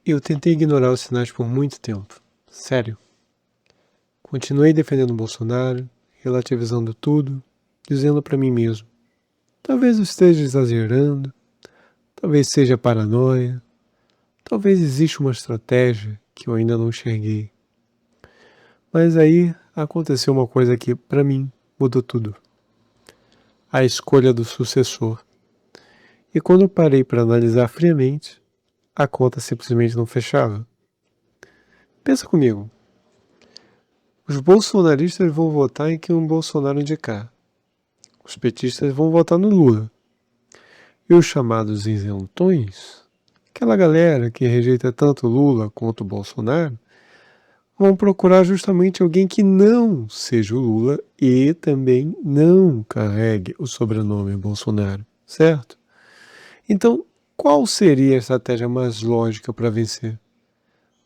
Eu tentei ignorar os sinais por muito tempo. Sério. Continuei defendendo o Bolsonaro, relativizando tudo, dizendo para mim mesmo: talvez eu esteja exagerando, talvez seja paranoia, talvez exista uma estratégia que eu ainda não enxerguei. Mas aí aconteceu uma coisa que, para mim, mudou tudo. A escolha do sucessor. E quando eu parei para analisar friamente, a conta simplesmente não fechava. Pensa comigo. Os bolsonaristas vão votar em quem o Bolsonaro indicar. Os petistas vão votar no Lula. E os chamados isentões, aquela galera que rejeita tanto Lula quanto o Bolsonaro, vão procurar justamente alguém que não seja o Lula e também não carregue o sobrenome Bolsonaro, certo? Então, qual seria a estratégia mais lógica para vencer?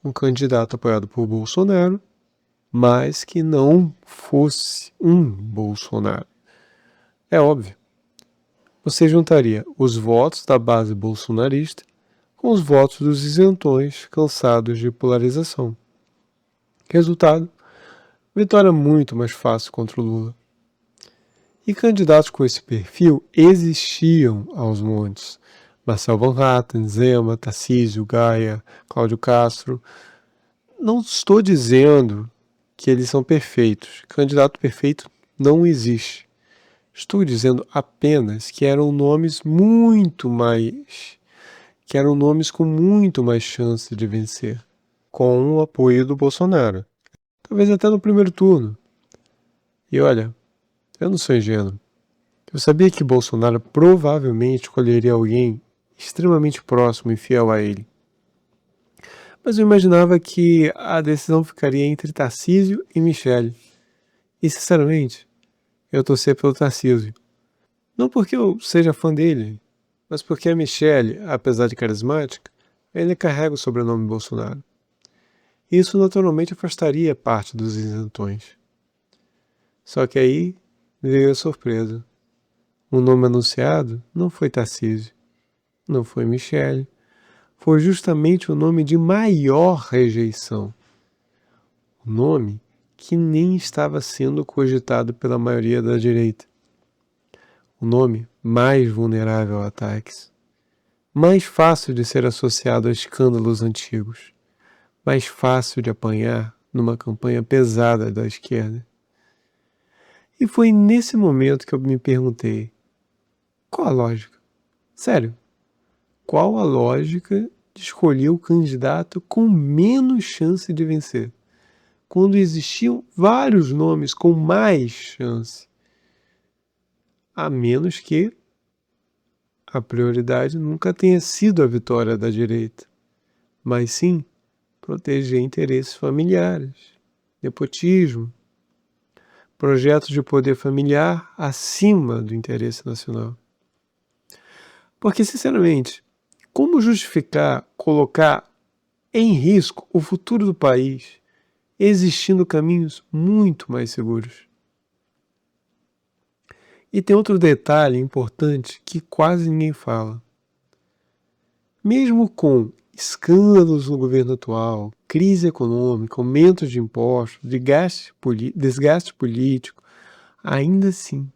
Um candidato apoiado por Bolsonaro, mas que não fosse um Bolsonaro. É óbvio. Você juntaria os votos da base bolsonarista com os votos dos isentões cansados de polarização. Resultado: vitória muito mais fácil contra o Lula. E candidatos com esse perfil existiam aos montes. Marcel Van Hatten, Zema, Tarcísio, Gaia, Cláudio Castro. Não estou dizendo que eles são perfeitos. Candidato perfeito não existe. Estou dizendo apenas que eram nomes com muito mais chance de vencer, com o apoio do Bolsonaro. Talvez até no primeiro turno. E olha, eu não sou ingênuo. Eu sabia que Bolsonaro provavelmente escolheria alguém extremamente próximo e fiel a ele. Mas eu imaginava que a decisão ficaria entre Tarcísio e Michele. E sinceramente, eu torcia pelo Tarcísio. Não porque eu seja fã dele, mas porque a Michele, apesar de carismática, ainda carrega o sobrenome Bolsonaro. Isso naturalmente afastaria parte dos isentões. Só que aí veio a surpresa. O nome anunciado não foi Tarcísio, não foi Michele, foi justamente o nome de maior rejeição. O nome que nem estava sendo cogitado pela maioria da direita. O nome mais vulnerável a ataques. Mais fácil de ser associado a escândalos antigos. Mais fácil de apanhar numa campanha pesada da esquerda. E foi nesse momento que eu me perguntei: qual a lógica? Sério, qual a lógica de escolher o candidato com menos chance de vencer, quando existiam vários nomes com mais chance? A menos que a prioridade nunca tenha sido a vitória da direita, mas sim proteger interesses familiares, nepotismo, projetos de poder familiar acima do interesse nacional. Porque, sinceramente, como justificar colocar em risco o futuro do país, existindo caminhos muito mais seguros? E tem outro detalhe importante que quase ninguém fala. Mesmo com escândalos no governo atual, crise econômica, aumento de impostos, desgaste político, ainda assim,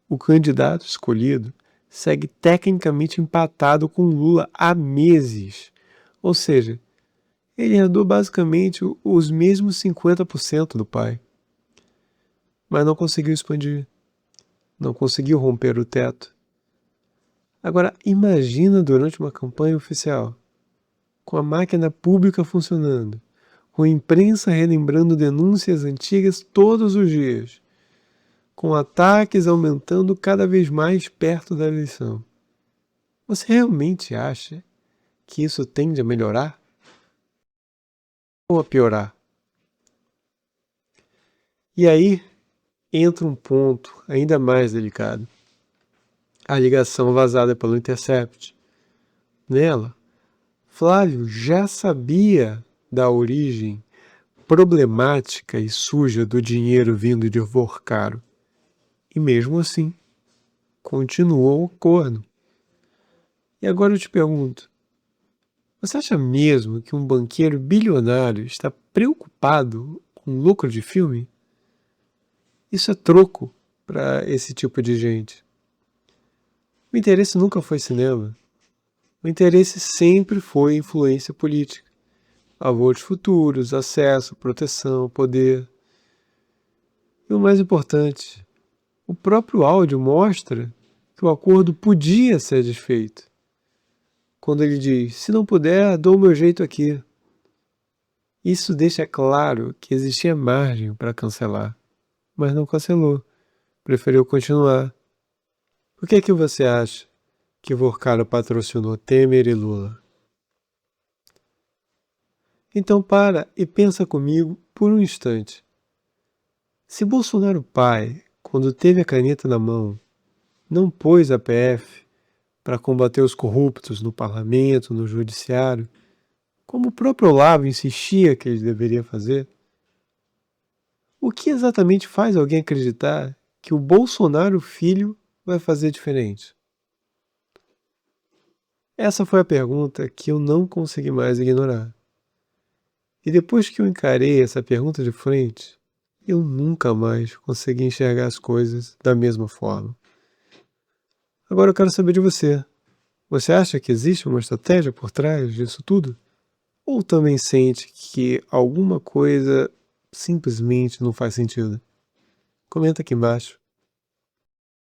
o candidato escolhido segue tecnicamente empatado com Lula há meses. Ou seja, ele herdou basicamente os mesmos 50% do pai. Mas não conseguiu expandir. Não conseguiu romper o teto. Agora, imagina durante uma campanha oficial, com a máquina pública funcionando, com a imprensa relembrando denúncias antigas todos os dias, com ataques aumentando cada vez mais perto da eleição. Você realmente acha que isso tende a melhorar? Ou a piorar? E aí entra um ponto ainda mais delicado. A ligação vazada pelo Intercept. Nela, Flávio já sabia da origem problemática e suja do dinheiro vindo de Vorcaro. E mesmo assim, continuou o corno. E agora eu te pergunto, Você acha mesmo que um banqueiro bilionário está preocupado com lucro de filme? Isso é troco para esse tipo de gente. O interesse nunca foi cinema. O interesse sempre foi influência política. Avós futuros, acesso, proteção, poder. E o mais importante, o próprio áudio mostra que o acordo podia ser desfeito. Quando ele diz, se não puder, dou o meu jeito aqui. Isso deixa claro que existia margem para cancelar, mas não cancelou, preferiu continuar. Por que você acha que Vorkalo patrocinou Temer e Lula? Então para e pensa comigo por um instante. Se Bolsonaro pai, quando teve a caneta na mão, não pôs a PF para combater os corruptos no parlamento, no judiciário, como o próprio Olavo insistia que ele deveria fazer, o que exatamente faz alguém acreditar que o Bolsonaro filho vai fazer diferente? Essa foi a pergunta que eu não consegui mais ignorar. E depois que eu encarei essa pergunta de frente, eu nunca mais consegui enxergar as coisas da mesma forma. Agora eu quero saber de você. Você acha que existe uma estratégia por trás disso tudo? Ou também sente que alguma coisa simplesmente não faz sentido? Comenta aqui embaixo.